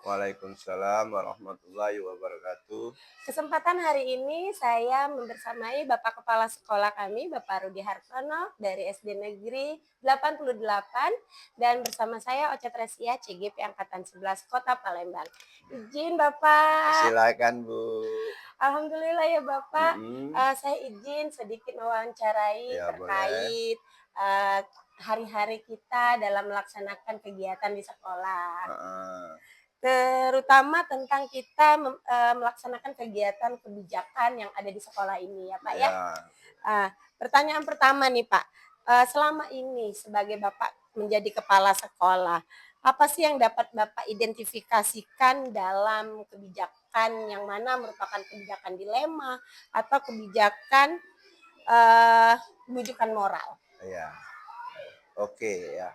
Waalaikumsalam warahmatullahi wabarakatuh. Kesempatan hari ini saya membersamai Bapak Kepala Sekolah kami, Bapak Rudi Hartono dari SD Negeri 88 dan bersama saya Ocha Tresia CGP Angkatan 11 Kota Palembang. Izin Bapak. Silakan Bu. Alhamdulillah ya Bapak, Mm-mm. saya izin sedikit mewawancarai Ya boleh. terkait hari-hari kita dalam melaksanakan kegiatan di sekolah. Ah, Terutama tentang kita melaksanakan kegiatan kebijakan yang ada di sekolah ini ya Pak ya. ya, Pertanyaan pertama nih Pak, selama ini sebagai Bapak menjadi kepala sekolah, apa sih yang dapat Bapak identifikasikan dalam kebijakan yang mana merupakan kebijakan dilema atau kebijakan rujukan moral? ya. Oke ya.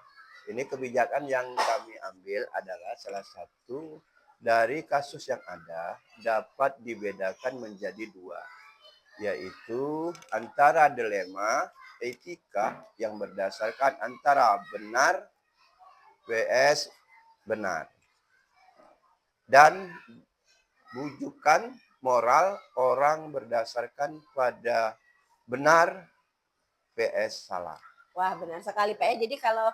Ini kebijakan yang kami ambil adalah salah satu dari kasus yang ada dapat dibedakan menjadi dua, yaitu antara dilema etika yang berdasarkan antara benar vs benar dan bujukan moral orang berdasarkan pada benar vs salah. Wah, benar sekali Pak ya. Jadi kalau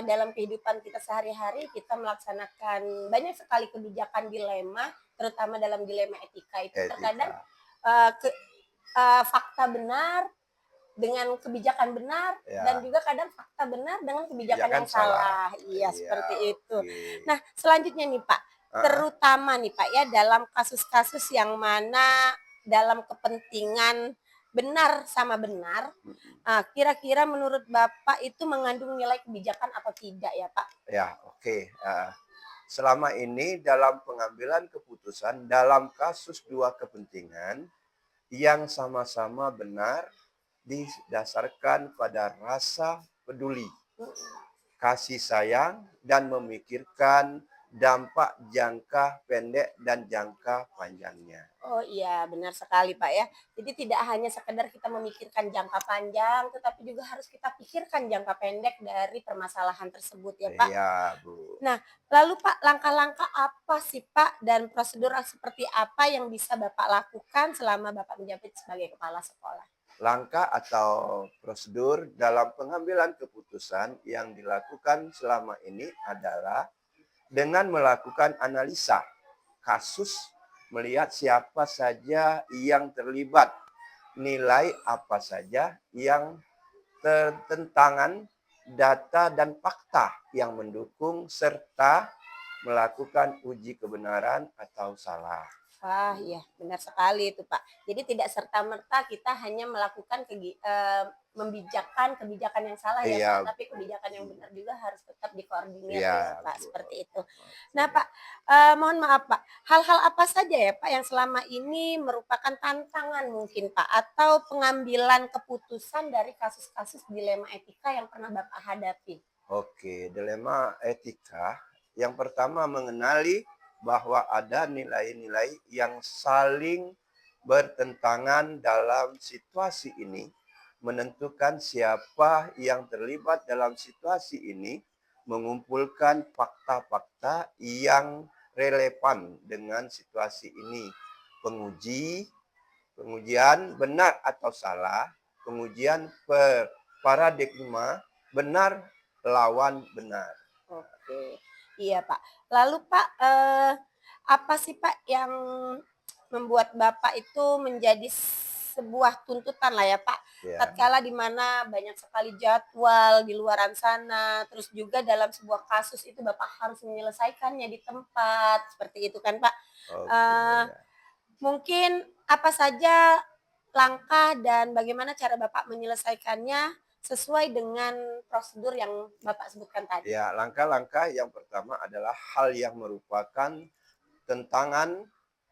dalam kehidupan kita sehari-hari kita melaksanakan banyak sekali kebijakan dilema, terutama dalam dilema etika itu terkadang Etika. Fakta benar dengan kebijakan benar dan Ya, juga kadang fakta benar dengan kebijakan kebijakan yang salah. salah. Iya, Iya, seperti itu. oke. Nah, selanjutnya nih Pak, Uh-uh. terutama nih Pak ya dalam kasus-kasus yang mana dalam kepentingan benar sama benar, kira-kira menurut Bapak itu mengandung nilai kebijakan atau tidak ya Pak? Ya, oke. Selama ini dalam pengambilan keputusan dalam kasus dua kepentingan yang sama-sama benar didasarkan pada rasa peduli, kasih sayang, dan memikirkan dampak jangka pendek dan jangka panjangnya. Oh iya, benar sekali Pak ya. Jadi tidak hanya sekedar kita memikirkan jangka panjang, tetapi juga harus kita pikirkan jangka pendek dari permasalahan tersebut ya Pak. Iya, Bu. Nah, lalu Pak, langkah-langkah apa sih Pak dan prosedur seperti apa yang bisa Bapak lakukan selama Bapak menjabat sebagai kepala sekolah? Langkah atau prosedur dalam pengambilan keputusan yang dilakukan selama ini adalah dengan melakukan analisa kasus, melihat siapa saja yang terlibat, nilai apa saja yang tertentangan, data dan fakta yang mendukung, serta melakukan uji kebenaran atau salah. Wah, iya benar sekali itu Pak. Jadi tidak serta-merta kita hanya melakukan membijakkan kebijakan yang salah ya Pak, Iya, tapi kebijakan yang benar juga harus tetap dikoordinir ya iya, Pak, Bu. seperti itu. Nah Pak, mohon maaf Pak, hal-hal apa saja ya Pak yang selama ini merupakan tantangan mungkin Pak, atau pengambilan keputusan dari kasus-kasus dilema etika yang pernah Bapak hadapi? Oke, dilema etika. Yang pertama mengenali bahwa ada nilai-nilai yang saling bertentangan dalam situasi ini, menentukan siapa yang terlibat dalam situasi ini, mengumpulkan fakta-fakta yang relevan dengan situasi ini. Pengujian benar atau salah, pengujian paradigma benar lawan benar. Oke, iya Pak. Lalu Pak, apa sih Pak yang membuat Bapak itu menjadi sebuah tuntutan lah ya Pak, Ya, tatkala di mana banyak sekali jadwal di luaran sana, terus juga dalam sebuah kasus itu Bapak harus menyelesaikannya di tempat, seperti itu kan Pak. oke. Eee, Ya. Mungkin apa saja langkah dan bagaimana cara Bapak menyelesaikannya sesuai dengan prosedur yang Bapak sebutkan tadi? Ya, langkah-langkah yang pertama adalah hal yang merupakan tentangan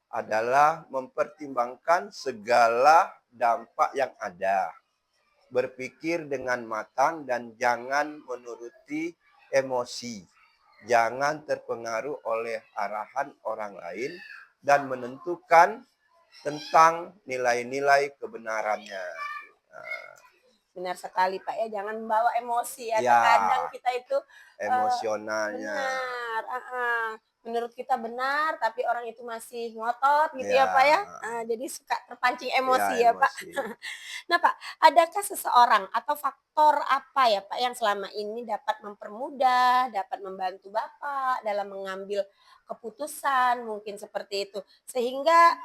adalah mempertimbangkan segala dampak yang ada. Berpikir dengan matang dan jangan menuruti emosi. Jangan terpengaruh oleh arahan orang lain dan menentukan tentang nilai-nilai kebenarannya. Nah, Benar sekali Pak ya, jangan membawa emosi ya, ya, terkadang kita itu emosionalnya. benar, menurut kita benar, tapi orang itu masih ngotot gitu ya Ya, Pak ya. Jadi suka terpancing ya emosi ya Pak. emosi. Nah Pak, adakah seseorang atau faktor apa ya Pak yang selama ini dapat mempermudah, dapat membantu Bapak dalam mengambil keputusan mungkin seperti itu, sehingga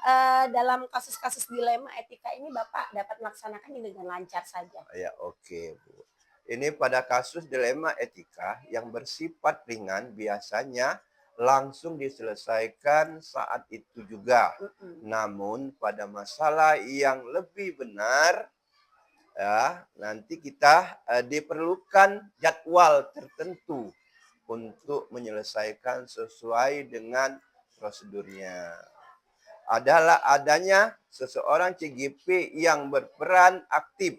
dalam kasus-kasus dilema etika ini Bapak dapat melaksanakan ini dengan lancar saja? Ya, oke, Bu. Ini pada kasus dilema etika yang bersifat ringan biasanya langsung diselesaikan saat itu juga. Mhm. Namun pada masalah yang lebih benar, ya, nanti kita diperlukan jadwal tertentu untuk menyelesaikan sesuai dengan prosedurnya. Adalah adanya seseorang CGP yang berperan aktif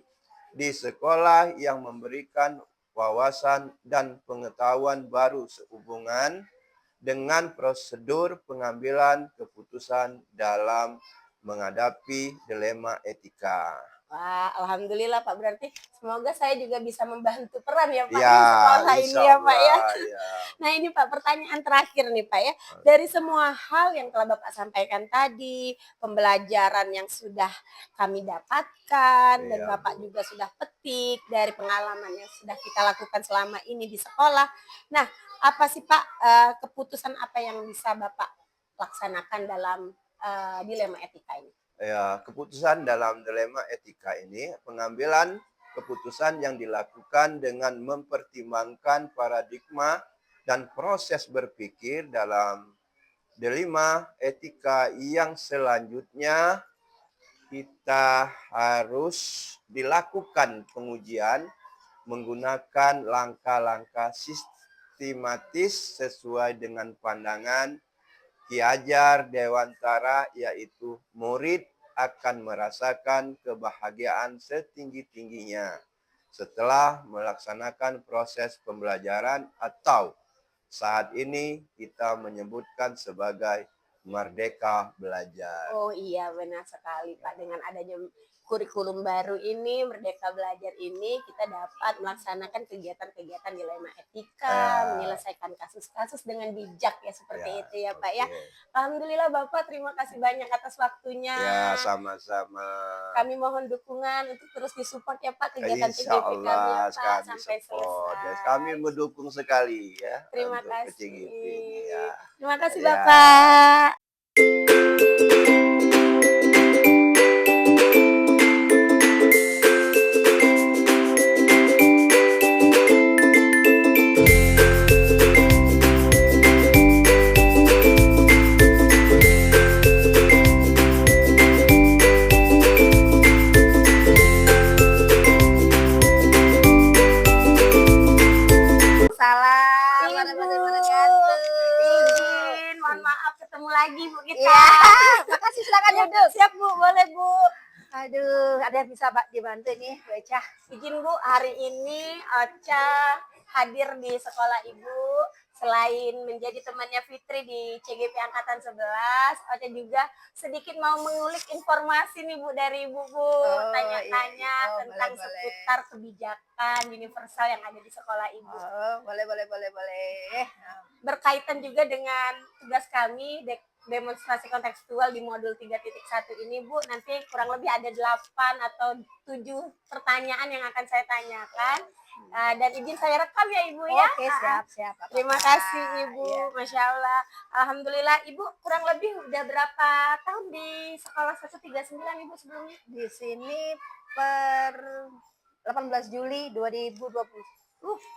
di sekolah yang memberikan wawasan dan pengetahuan baru sehubungan dengan prosedur pengambilan keputusan dalam menghadapi dilema etika. Wah, alhamdulillah Pak, berarti semoga saya juga bisa membantu peran ya Pak Ya, di sekolah ini insya ya Pak ya. Allah, ya. Nah ini Pak, pertanyaan terakhir nih Pak ya, dari semua hal yang telah Bapak sampaikan tadi, pembelajaran yang sudah kami dapatkan dan Iya, Bapak Bu. juga sudah petik dari pengalaman yang sudah kita lakukan selama ini di sekolah. Nah, apa sih Pak, keputusan apa yang bisa Bapak laksanakan dalam, dilema etika ini? Ya, keputusan dalam dilema etika ini, pengambilan keputusan yang dilakukan dengan mempertimbangkan paradigma dan proses berpikir dalam dilema etika yang selanjutnya kita harus dilakukan pengujian menggunakan langkah-langkah sistematis sesuai dengan pandangan Ki Hajar Dewantara, yaitu murid akan merasakan kebahagiaan setinggi-tingginya setelah melaksanakan proses pembelajaran atau saat ini kita menyebutkan sebagai merdeka belajar. Oh iya benar sekali Pak, dengan adanya kurikulum baru ini, Merdeka Belajar ini, kita dapat melaksanakan kegiatan-kegiatan dilema etika, Ya, menyelesaikan kasus-kasus dengan bijak ya ya, seperti itu ya Pak ya. oke. Alhamdulillah Bapak, terima kasih banyak atas waktunya. Ya, sama-sama. Kami mohon dukungan untuk terus disupport ya Pak kegiatan Insya TGP kami ya Allah Pak kami sampai support. Ya, kami selesai. mendukung sekali ya Terima untuk ke CGP ini kasih. ya. Terima kasih Ya. Bapak. Salam Ibu, warahmatullahi wabarakatuh. izin, mohon maaf ketemu lagi Bu kita. Iya, makasih silakan Ya, duduk. siap Bu, boleh Bu. Aduh, ada yang bisa dibantu nih, Bu Eca. Izin Bu, hari ini Ocha hadir di sekolah Ibu. Selain menjadi temannya Fitri di CGP Angkatan 11, Ocha juga sedikit mau mengulik informasi nih Bu dari Ibu Bu. Oh, Tanya-tanya iya. Oh, tentang boleh, boleh. seputar kebijakan universal yang ada di sekolah Ibu. Oh, boleh. Berkaitan juga dengan tugas kami demonstrasi kontekstual di modul 3.1 ini Bu, nanti kurang lebih ada 8 atau 7 pertanyaan yang akan saya tanyakan. Dan izin saya rekam ya Ibu ya. Oke, siap. Terima kasih Ibu, Iya. Masya Allah. Alhamdulillah Ibu kurang lebih udah berapa tahun di sekolah 139 Ibu sebelumnya? Di sini per 18 Juli 2020.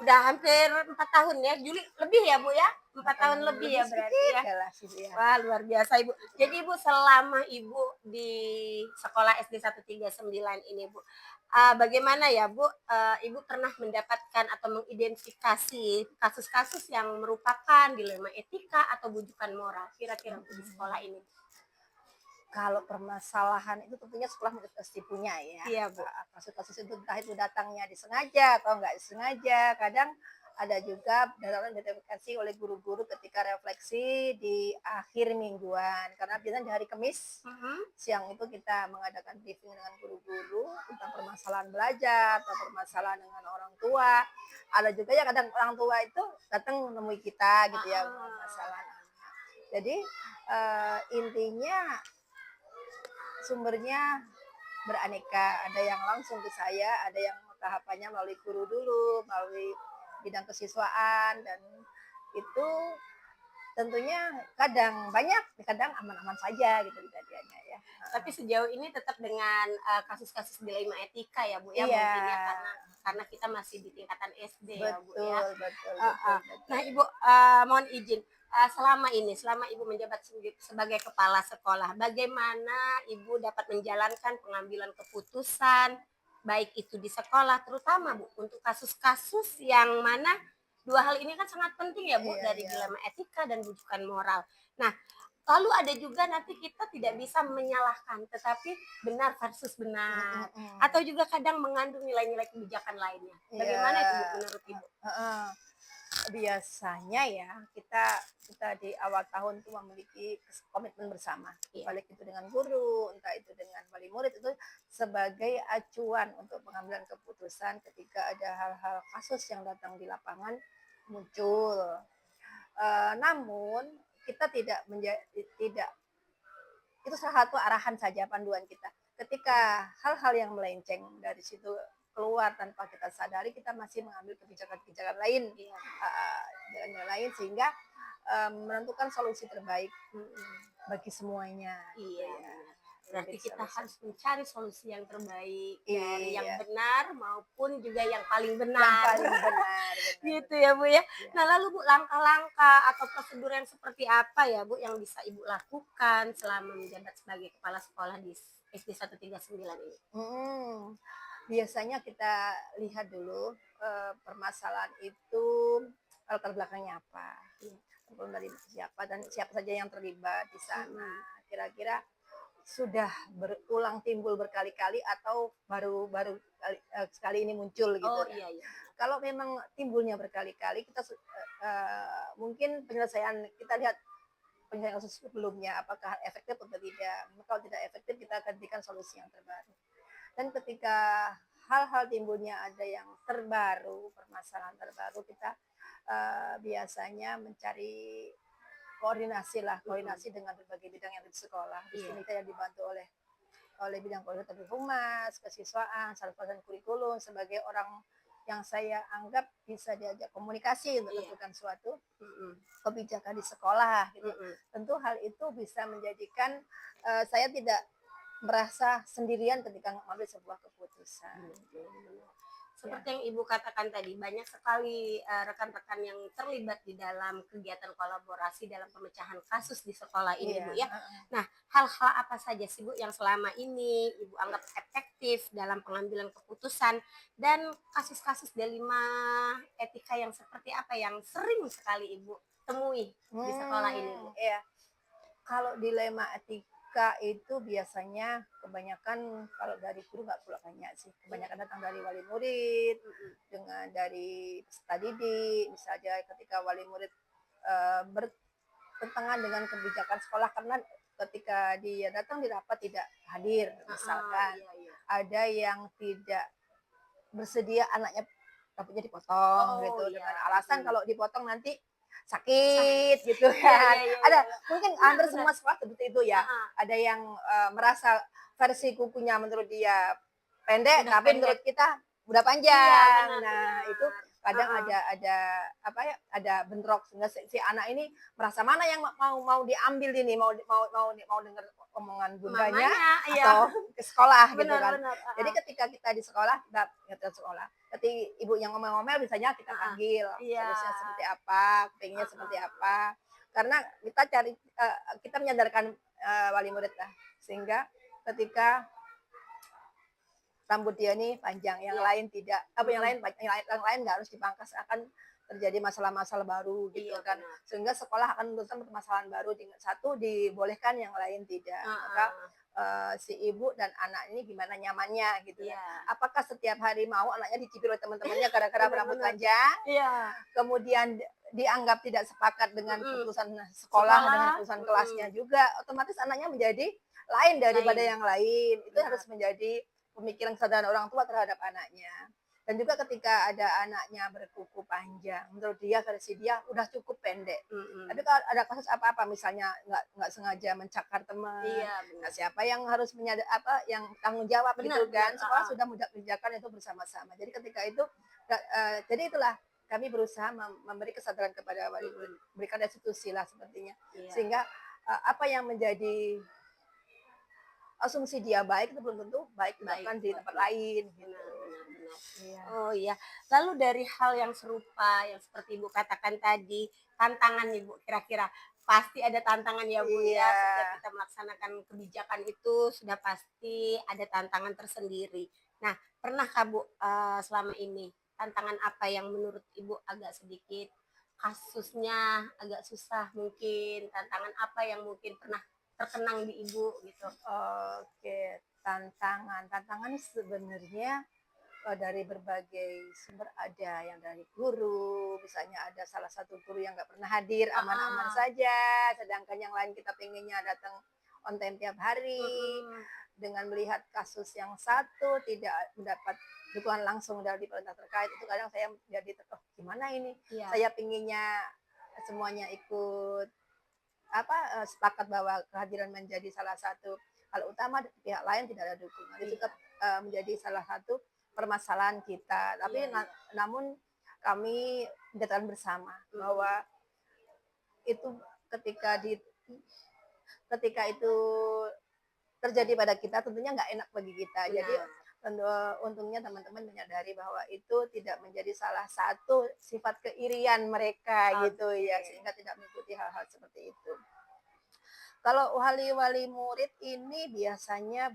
Udah hampir 4 tahun ya, Juli lebih ya Bu ya? 4 tahun lebih ya berarti ya. Ya. Wah luar biasa Ibu. Jadi Ibu selama Ibu di sekolah SD 139 ini Bu, bagaimana ya Bu, Ibu pernah mendapatkan atau mengidentifikasi kasus-kasus yang merupakan dilema etika atau bujukan moral kira-kira Bu di sekolah ini? Kalau permasalahan itu tentunya sekolah mesti punya ya. Iya Bu. Kasus-kasus itu entah itu datangnya disengaja atau nggak disengaja. Kadang ada juga berdasarkan identifikasi oleh guru-guru ketika refleksi di akhir mingguan. Karena biasanya di hari Kamis siang itu kita mengadakan briefing dengan guru-guru tentang permasalahan belajar atau permasalahan dengan orang tua. Ada juga yang kadang orang tua itu datang menemui kita gitu ya permasalahan. Jadi intinya sumbernya beraneka, ada yang langsung ke saya, ada yang tahapannya melalui guru dulu, melalui bidang kesiswaan, dan itu tentunya kadang banyak, kadang aman-aman saja gitu kejadiannya ya. Tapi sejauh ini tetap dengan kasus-kasus dilema etika ya Bu ya, Iya, mungkin ya karena kita masih di tingkatan SD ya Bu ya. betul, betul, Heeh. betul, betul. Nah Ibu, mohon izin, selama Ibu menjabat sebagai kepala sekolah, bagaimana Ibu dapat menjalankan pengambilan keputusan, baik itu di sekolah, terutama Bu, untuk kasus-kasus yang mana dua hal ini kan sangat penting ya Bu, Iya, dari iya. dilema etika dan rujukan moral. Nah, lalu ada juga nanti kita tidak bisa menyalahkan, tetapi benar versus benar, atau juga kadang mengandung nilai-nilai kebijakan lainnya. Bagaimana itu Bu, menurut Ibu? Heeh. Biasanya ya kita di awal tahun itu memiliki komitmen bersama, Iya. baik itu dengan guru, entah itu dengan wali murid, itu sebagai acuan untuk pengambilan keputusan ketika ada hal-hal kasus yang datang di lapangan muncul. Namun kita tidak, itu salah satu arahan saja, panduan kita. Ketika hal-hal yang melenceng dari situ keluar tanpa kita sadari, kita masih mengambil kebijakan-kebijakan lain, jalan lain, sehingga menentukan solusi terbaik bagi semuanya. Iya, Gitu ya. berarti Jadi kita solusi. harus mencari solusi yang terbaik dari yang Iya. benar maupun juga yang paling Yang benar. paling benar. Gitu ya Bu ya. Iya. Nah lalu Bu, langkah-langkah atau prosedur yang seperti apa ya Bu yang bisa Ibu lakukan selama menjabat sebagai kepala sekolah di SD 139 ini? Biasanya kita lihat dulu permasalahan itu latar belakangnya apa, problem dari siapa dan siapa saja yang terlibat di sana. Kira-kira sudah berulang timbul berkali-kali atau baru sekali ini muncul gitu Oh ya. iya. Kalau memang timbulnya berkali-kali, kita mungkin penyelesaian, kita lihat penyelesaian kasus sebelumnya apakah efektif atau tidak. Kalau tidak efektif, kita akan berikan solusi yang terbaru. Dan ketika hal-hal timbulnya ada yang terbaru, permasalahan terbaru, kita biasanya mencari koordinasi dengan berbagai bidang yang ada di sekolah. Di sini saya dibantu oleh bidang koordinator humas, kesiswaan, sarjana dan kurikulum sebagai orang yang saya anggap bisa diajak komunikasi untuk menentukan suatu kebijakan di sekolah gitu. Tentu hal itu bisa menjadikan saya tidak merasa sendirian ketika mengambil sebuah keputusan. Seperti yang Ibu katakan tadi, banyak sekali rekan-rekan yang terlibat di dalam kegiatan kolaborasi dalam pemecahan kasus di sekolah ini, Bu ya. Nah, hal-hal apa saja sih Bu yang selama ini Ibu anggap efektif dalam pengambilan keputusan, dan kasus-kasus dilema etika yang seperti apa yang sering sekali Ibu temui di sekolah ini, Bu? Iya. Kalau dilema etika itu biasanya kebanyakan kalau dari guru nggak pula banyak sih, kebanyakan datang dari wali murid, dengan dari peserta didik. Misalnya ketika wali murid bertentangan dengan kebijakan sekolah karena ketika dia datang di rapat tidak hadir, misalkan ada yang tidak bersedia anaknya rambutnya dipotong gitu, dengan alasan kalau dipotong nanti sakit gitu kan. Ada mungkin hampir semua sekolah seperti itu ya. Ada yang merasa versi kukunya menurut dia pendek, tapi menurut kita udah panjang. Nah, itu kadang ada bentrok, sehingga si anak ini merasa mana yang mau diambil ini, mau dengar omongan bundanya atau ke sekolah gitu kan. Jadi ketika kita di sekolah, ketika ibu yang ngomel-ngomel misalnya kita panggil, harusnya seperti apa, pengennya seperti apa. Karena kita menyadarkan wali murid lah, sehingga ketika rambut dia nih panjang, yang lain tidak, yang lain nggak harus dipangkas, akan terjadi masalah-masalah baru gitu kan. Sehingga sekolah akan menemukan permasalahan baru, satu dibolehkan, yang lain tidak. Maka si ibu dan anak ini gimana nyamannya gitu kan. Apakah setiap hari mau anaknya dicibir oleh teman-temannya gara-gara rambut panjang? Kemudian dianggap tidak sepakat dengan keputusan sekolah, dengan keputusan kelasnya juga, otomatis anaknya menjadi lain daripada yang lain. Itu harus menjadi pemikiran kesadaran orang tua terhadap anaknya. Dan juga ketika ada anaknya berkuku panjang, menurut dia versi dia udah cukup pendek. Mhm. Tapi kalau ada kasus apa-apa misalnya nggak sengaja mencakar teman, Iya, nah benar. siapa yang harus yang tanggung jawab Benar gitu benar, kan? Sekolah heeh. sudah mengerjakan itu bersama-sama. Jadi ketika itu jadi itulah kami berusaha memberi kesadaran kepada wali murid, Mhm. memberikan restitusi lah sepertinya. Iya. Sehingga apa yang menjadi asumsi dia baik itu belum tentu baik Baik dilakukan di buat tempat dia. lain gitu. Benar benar benar. Iya. Oh iya. Lalu dari hal yang serupa yang seperti Ibu katakan tadi, tantangan nih Bu, kira-kira pasti ada tantangan ya Bu ya, Iya. setiap kita melaksanakan kebijakan itu sudah pasti ada tantangan tersendiri. Nah, pernahkah Bu, selama ini tantangan apa yang menurut Ibu agak sedikit kasusnya agak susah mungkin, tantangan apa yang mungkin pernah terkenang di Ibu gitu? Oke, tantangan sebenarnya dari berbagai sumber ada, yang dari guru, misalnya ada salah satu guru yang nggak pernah hadir, aman-aman Heeh. saja, sedangkan yang lain kita pengennya datang on time tiap hari, Mhm. dengan melihat kasus yang satu tidak mendapat dukungan langsung dari pemerintah terkait, itu kadang saya jadi oh gimana ini? Iya. Saya pinginnya semuanya ikut sepakat bahwa kehadiran menjadi salah satu hal utama, pihak lain tidak ada dukungan. Itu Iya. menjadi salah satu permasalahan kita. Iya Tapi iya. namun kami menyatakan bersama Mhm. bahwa itu ketika di ketika itu terjadi pada kita tentunya nggak enak bagi kita. Jadi Benar. untungnya teman-teman menyadari bahwa itu tidak menjadi salah satu sifat keirian mereka gitu Oke. ya, sehingga tidak mengikuti hal-hal seperti itu. Kalau wali-wali murid ini biasanya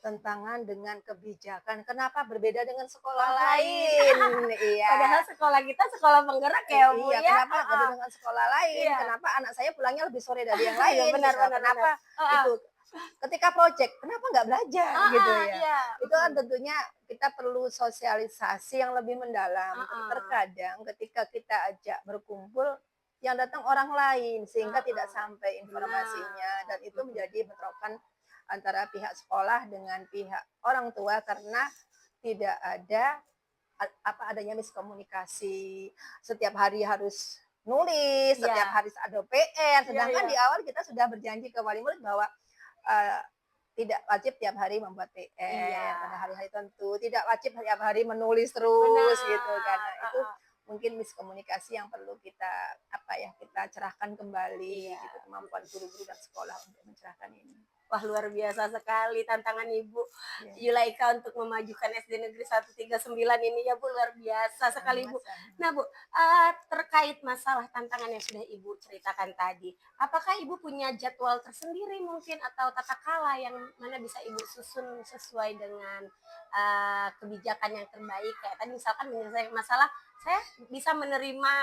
bertentangan dengan kebijakan. Kenapa berbeda dengan sekolah Sekolah lain. lain? Iya. Padahal sekolah kita sekolah penggerak ya, Bu, Iya, ya? kenapa beda Heeh. dengan sekolah lain? Iya. Kenapa anak saya pulangnya lebih sore dari yang Iya, lain? benar Gitu. benar benar. Kenapa Heeh. itu ketika project, kenapa nggak belajar gitu Heeh, ya? iya. Itu kan Mhm. tentunya kita perlu sosialisasi yang lebih mendalam. Heeh. Terkadang ketika kita ajak berkumpul, yang datang orang lain sehingga tidak Heeh. sampai informasinya, Benar. dan itu Mhm. menjadi bentrokan antara pihak sekolah dengan pihak orang tua karena tidak ada adanya miskomunikasi. Setiap hari harus nulis, setiap Iya. hari ada PR, Iya sedangkan iya. di awal kita sudah berjanji ke wali murid bahwa eee, tidak wajib tiap hari membuat PR Iya. pada hari-hari tertentu, tidak wajib tiap hari menulis terus gitu kan. Benar. Nah, itu Heeh. mungkin miskomunikasi yang perlu kita kita cerahkan kembali Iya. gitu, kemampuan guru-guru dan sekolah untuk mencerahkan ini. Wah, luar biasa sekali tantangan Ibu Ya, Yulaika untuk memajukan SD Negeri 139 ini ya, Bu, luar biasa sekali, Bu. sama-sama. Nah, Bu, terkait masalah tantangan yang sudah Ibu ceritakan tadi, apakah Ibu punya jadwal tersendiri mungkin atau tata kala yang mana bisa Ibu susun sesuai dengan, kebijakan yang terbaik? Kayak tadi misalkan menyelesaikan masalah, saya bisa menerima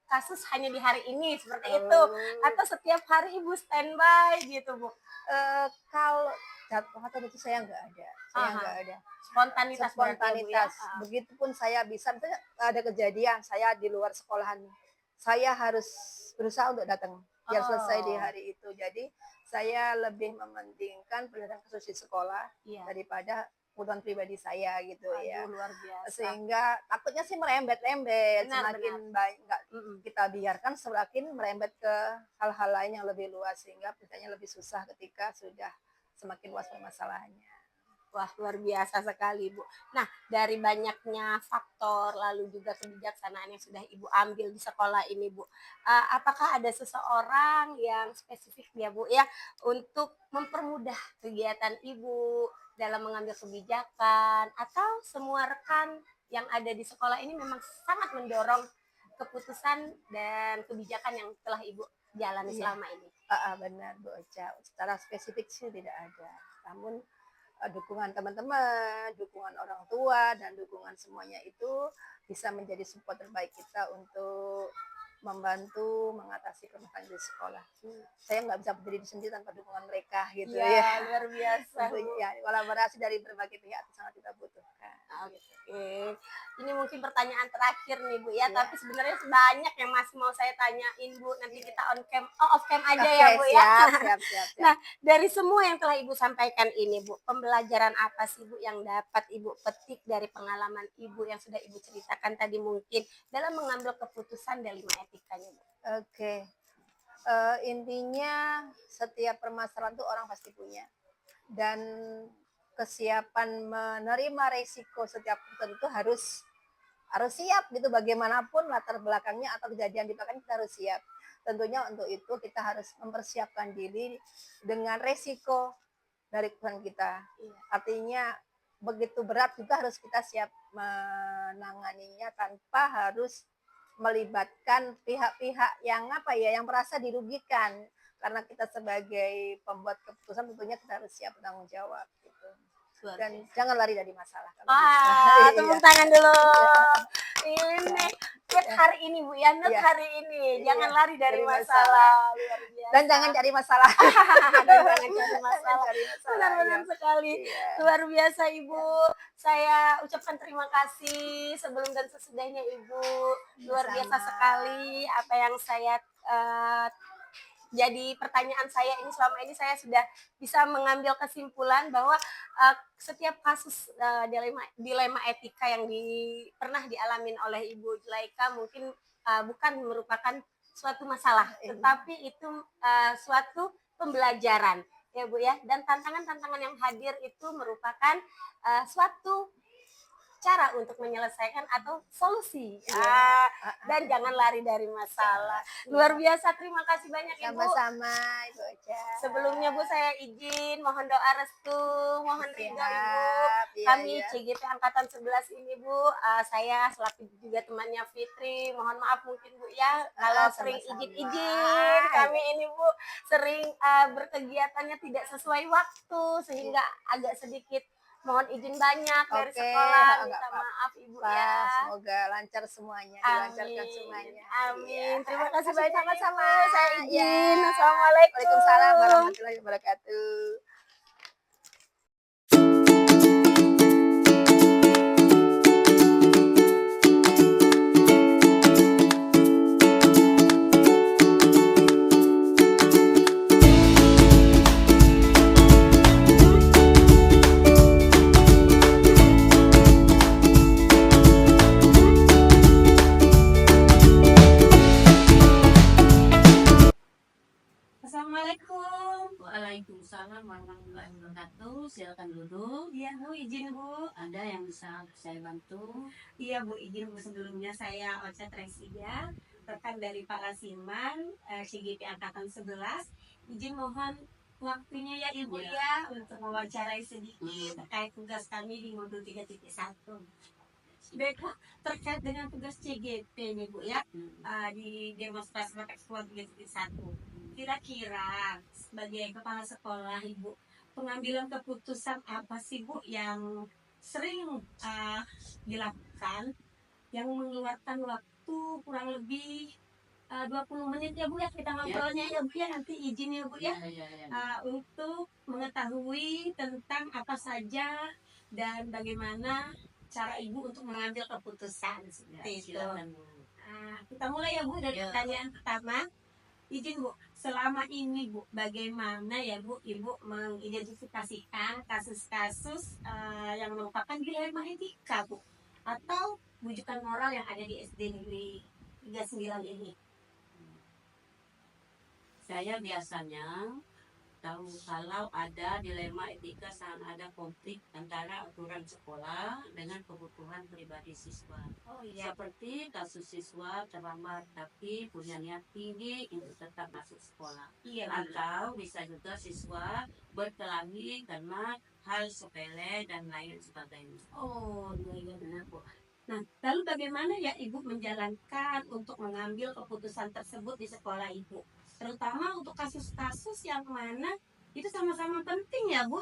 kasus hanya di hari ini, seperti itu. Oh. Atau setiap hari Ibu standby gitu, Bu? Kalau jadwal itu saya nggak ada, Aha, ada. spontanitas berarti ya, Bu, ya? Spontanitas, begitupun saya bisa misalnya ada kejadian saya di luar sekolahan, saya harus berusaha untuk datang, biar selesai di Oh, hari itu. Jadi, saya lebih mementingkan pendidikan khusus di sekolah iya. daripada kebutuhan pribadi saya gitu ya. Waduh, luar biasa. Sehingga takutnya sih merembet-rembet, Benar semakin benar. baik nggak Mhm. kita biarkan semakin merembet ke hal-hal lain yang lebih luas, sehingga misalnya lebih susah ketika sudah semakin luas permasalahannya. Wah, luar biasa sekali, Bu. Nah, dari banyaknya faktor lalu juga kebijaksanaan yang sudah Ibu ambil di sekolah ini, Bu, apakah ada seseorang yang spesifik ya, Bu, ya, untuk mempermudah kegiatan Ibu dalam mengambil kebijakan atau semua rekan yang ada di sekolah ini memang sangat mendorong keputusan dan kebijakan yang telah Ibu jalani Iya, selama ini? benar Bu Ocha, secara spesifik sih tidak ada. Namun, dukungan teman-teman, dukungan orang tua, dan dukungan semuanya itu bisa menjadi support terbaik kita untuk membantu mengatasi permasalahan di sekolah. Saya nggak bisa berdiri sendiri tanpa dukungan mereka gitu Iya, ya. luar biasa, Bu. Tentunya kolaborasi dari berbagai pihak itu sangat kita butuhkan. Oke, ini mungkin pertanyaan terakhir nih Bu ya, Iya. tapi sebenarnya banyak yang masih mau saya tanyain Bu. Nanti Iya. kita off cam aja Oke, ya Bu ya. siap. Nah, dari semua yang telah Ibu sampaikan ini Bu, pembelajaran apa sih Bu yang dapat Ibu petik dari pengalaman Ibu yang sudah Ibu ceritakan tadi mungkin dalam mengambil keputusan dilema etikanya Bu? Oke. Intinya setiap permasalahan tuh orang pasti punya. Dan kesiapan menerima resiko setiap keputusan itu harus siap gitu, bagaimanapun latar belakangnya atau kejadian di belakang kita harus siap. Tentunya untuk itu kita harus mempersiapkan diri dengan resiko dari keputusan kita. Artinya begitu berat juga harus kita siap menanganinya tanpa harus melibatkan pihak-pihak yang yang merasa dirugikan, karena kita sebagai pembuat keputusan tentunya kita harus siap bertanggung jawab gitu. Dan jangan lari dari masalah. Wah, tepuk tangan dulu. Ini Iya. hari ini Bu ya, Iya. hari ini. Jangan Iya, lari dari dari masalah. Luar biasa. Dan jangan cari masalah. Dan jangan cari masalah. Cari masalah, Benar-benar iya. sekali. Iya. Luar biasa Ibu. Saya ucapkan terima kasih sebelum dan sesudahnya Ibu. Luar biasa Sama. sekali apa yang saya jadi pertanyaan saya ini selama ini saya sudah bisa mengambil kesimpulan bahwa setiap kasus dilema etika yang pernah dialamin oleh Ibu Zulaika mungkin bukan merupakan suatu masalah, tetapi itu suatu pembelajaran ya Bu ya, dan tantangan-tantangan yang hadir itu merupakan suatu cara untuk menyelesaikan atau solusi. Dan jangan lari dari masalah. Luar biasa, terima kasih banyak Ibu. Sama-sama Ibu Ocha. Sebelumnya Bu saya izin mohon doa restu, mohon ridho Ibu. Iya, Kami iya. CGP Angkatan 11 ini Bu, saya selaku juga temannya Fitri, mohon maaf mungkin Bu ya kalau sering Sama-sama. izin-izin. Kami ini Bu sering berkegiatannya tidak sesuai waktu sehingga agak sedikit mohon izin banyak dari Oke, sekolah, enggak minta apa-apa. maaf Ibu ya. Semoga lancar semuanya, dilancarkan semuanya. Amin. Terima kasih Kasih banyak sama-sama. Ibu. Saya izin. Ya. Assalamualaikum. Waalaikumsalam warahmatullahi wabarakatuh. Assalamualaikum. Waalaikumsalam warahmatullahi wabarakatuh. Silakan duduk. Iya Bu, izin Bu. Ada yang bisa saya bantu? Iya Bu, izin Bu, sebelumnya saya Ocha Tresia, rekan dari Pak Lasiman, CGP Angkatan 11. Izin mohon waktunya ya Ibu ya untuk mewawancarai sedikit terkait tugas kami di modul 3.1. Baik Bu, terkait dengan tugas CGP nih Bu ya, di demonstrasi ekspor 3.1. Kira-kira sebagai kepala sekolah Ibu, pengambilan keputusan apa sih Bu yang sering dilakukan yang mengeluarkan waktu kurang lebih 20 menit ya Bu ya, kita ngobrolnya ya Bu ya, nanti izin ya Bu ya, untuk mengetahui tentang apa saja dan bagaimana cara Ibu untuk mengambil keputusan seperti itu. Kita mulai ya Bu dari pertanyaan pertama. Izin Bu, selama ini Bu, bagaimana ya Bu Ibu mengidentifikasikan kasus-kasus yang merupakan dilema etika Bu, atau bujukan moral yang ada di SD Negeri 39 ini? Saya biasanya tahu kalau ada dilema etika saat ada konflik antara aturan sekolah dengan kebutuhan pribadi siswa. Oh iya. Seperti kasus siswa terlambat tapi punya niat tinggi untuk tetap masuk sekolah. Iya. Atau bisa juga siswa berkelahi karena hal sepele dan lain sebagainya. Oh iya benar Bu. Nah, lalu bagaimana ya Ibu menjalankan untuk mengambil keputusan tersebut di sekolah Ibu? Terutama untuk kasus-kasus yang mana itu sama-sama penting ya Bu,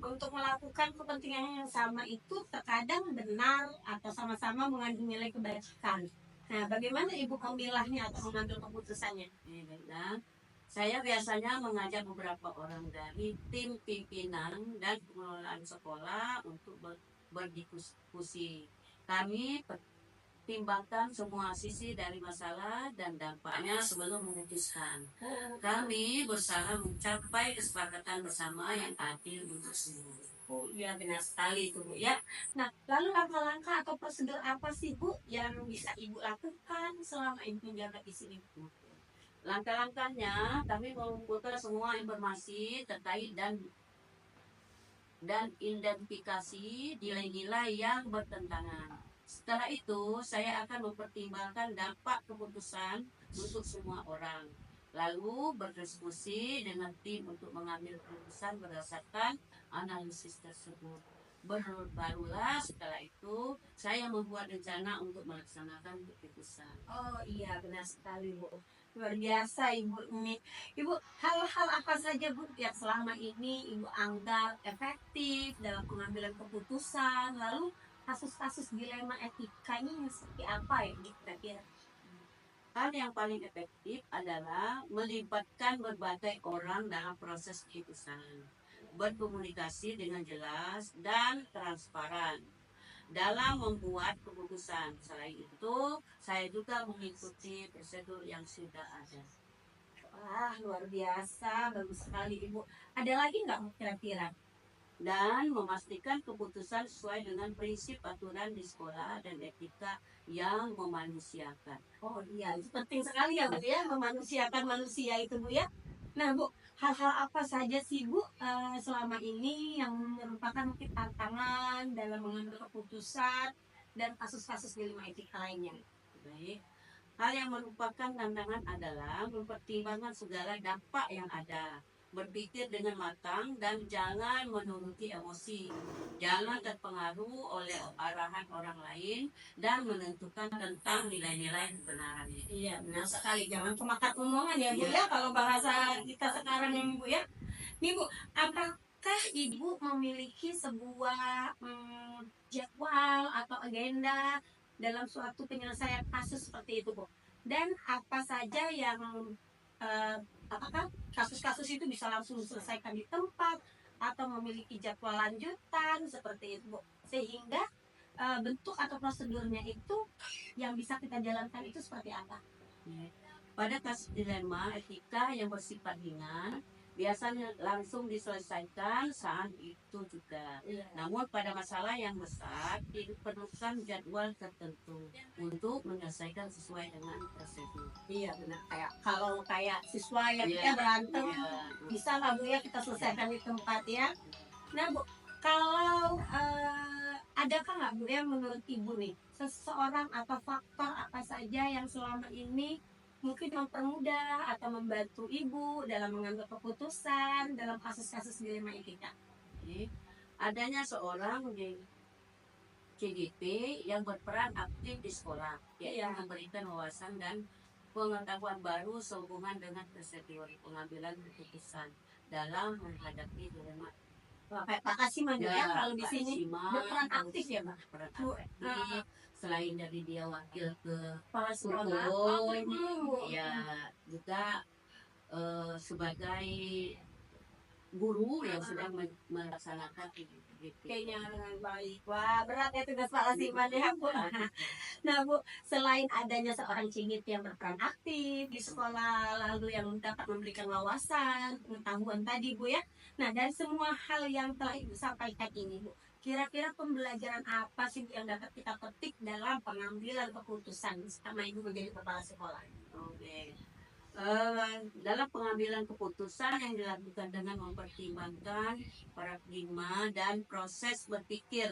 untuk melakukan kepentingan yang sama itu terkadang benar atau sama-sama mengandung nilai kebajikan. Nah, bagaimana Ibu memilahnya atau mengambil keputusannya? Baiklah. Saya biasanya mengajak beberapa orang dari tim pimpinan dan pengelolaan sekolah untuk berdiskusi. Kami pertimbangkan semua sisi dari masalah dan dampaknya sebelum memutuskan. Kami berusaha mencapai kesepakatan bersama yang adil untuk semua. Oh iya benar sekali itu Bu ya. Nah lalu langkah-langkah atau prosedur apa sih Bu yang bisa Ibu lakukan selama ini menjaga isi Bu? Langkah-langkahnya kami mengumpulkan semua informasi terkait dan identifikasi nilai-nilai yang bertentangan. Setelah itu, saya akan mempertimbangkan dampak keputusan untuk semua orang. Lalu berdiskusi dengan tim untuk mengambil keputusan berdasarkan analisis tersebut. Barulah setelah itu saya membuat rencana untuk melaksanakan keputusan. Oh iya benar sekali Bu. Luar biasa Ibu ini. Ibu, hal-hal apa saja Bu yang selama ini Ibu anggap efektif dalam pengambilan keputusan? Lalu kasus-kasus dilema etika ini seperti apa ya Bu kira-kira? Hal yang paling efektif adalah melibatkan berbagai orang dalam proses keputusan, berkomunikasi dengan jelas dan transparan dalam membuat keputusan. Selain itu, saya juga mengikuti prosedur yang sudah ada. Wah, luar biasa, bagus sekali Ibu. Ada lagi nggak kira-kira? Dan memastikan keputusan sesuai dengan prinsip aturan di sekolah dan etika yang memanusiakan. Oh iya, itu penting sekali ya Bu ya, memanusiakan manusia itu Bu ya. Nah Bu, hal-hal apa saja sih Bu selama ini yang merupakan mungkin tantangan dalam mengambil keputusan dan kasus-kasus dilema etika lainnya? Baik, hal yang merupakan tantangan adalah mempertimbangkan segala dampak yang ada, berpikir dengan matang dan jangan menuruti emosi. Jangan terpengaruh oleh arahan orang lain dan menentukan tentang nilai-nilai kebenaran. Iya, benar sekali. Jangan kemakan omongan ya, Bu ya, kalau bahasa kita sekarang ini, Bu ya. Nih, Bu, apakah Ibu memiliki sebuah jadwal atau agenda dalam suatu penyelesaian kasus seperti itu, Bu? Dan apa saja yang apakah kasus-kasus itu bisa langsung diselesaikan di tempat atau memiliki jadwal lanjutan seperti itu Bu, sehingga bentuk atau prosedurnya itu yang bisa kita jalankan itu seperti apa? Pada kasus dilema etika yang bersifat ringan biasanya langsung diselesaikan saat itu juga. Namun pada masalah yang besar diperlukan jadwal tertentu untuk menyelesaikan sesuai dengan prosedur. Iya benar, kayak kalau kayak siswa yang kita berantem bisa lah Bu ya kita selesaikan di tempat ya. Nah Bu, kalau adakah nggak Bu ya menurut Ibu nih seseorang atau faktor apa saja yang selama ini mungkin mempermudah atau membantu Ibu dalam mengambil keputusan dalam kasus-kasus dilema etika? Adanya seorang CGP yang berperan aktif di sekolah, yaitu memberikan wawasan dan pengetahuan baru sehubungan dengan prosedur pengambilan keputusan dalam menghadapi dilema. Pak Kasiman ya, kalau di sini berperan aktif ya Mbak. Berperan aktif. Selain dari dia wakil ke kepala sekolah, ya juga sebagai guru yang sedang melaksanakan kayaknya dengan baik. Wah berat ya tugas Pak Lasiman ya Bu. Nah Bu, selain adanya seorang cingit yang berperan aktif di sekolah, lalu yang dapat memberikan wawasan, pengetahuan tadi Bu ya. Nah dari semua hal yang telah Ibu sampaikan ini Bu, kira-kira pembelajaran apa sih Bu yang dapat kita petik dalam pengambilan keputusan selama Ibu menjadi kepala sekolah? Oke. Dalam pengambilan keputusan yang dilakukan dengan mempertimbangkan paradigma dan proses berpikir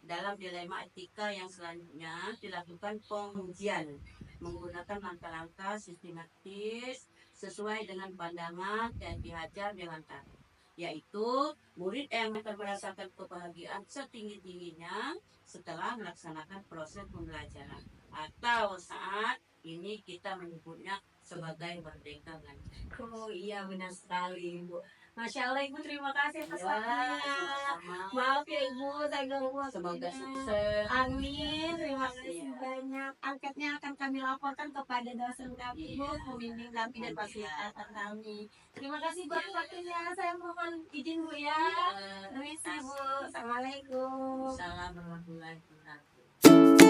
dalam dilema etika yang selanjutnya dilakukan pengujian menggunakan langkah-langkah sistematis sesuai dengan pandangan yang diajar dengan target, yaitu murid yang akan merasakan kebahagiaan setinggi-tingginya setelah melaksanakan proses pembelajaran atau saat ini kita menyebutnya sebagai merdeka belajar. Oh iya benar sekali Bu. Masya Allah Ibu, terima kasih atas Ya, waktunya. sama-sama. Maaf ya Ibu, saya ganggu waktunya. Semoga sukses. Amin, terima kasih Iya. banyak. Angkatnya akan kami laporkan kepada dosen kami, Bu, Iya. pembimbing kami dan Iya. fasilitator kami. Terima kasih Bu atas Iya. waktunya. Saya mohon izin Bu ya. Iya. Permisi Bu. Assalamualaikum. Assalamualaikum warahmatullahi wabarakatuh.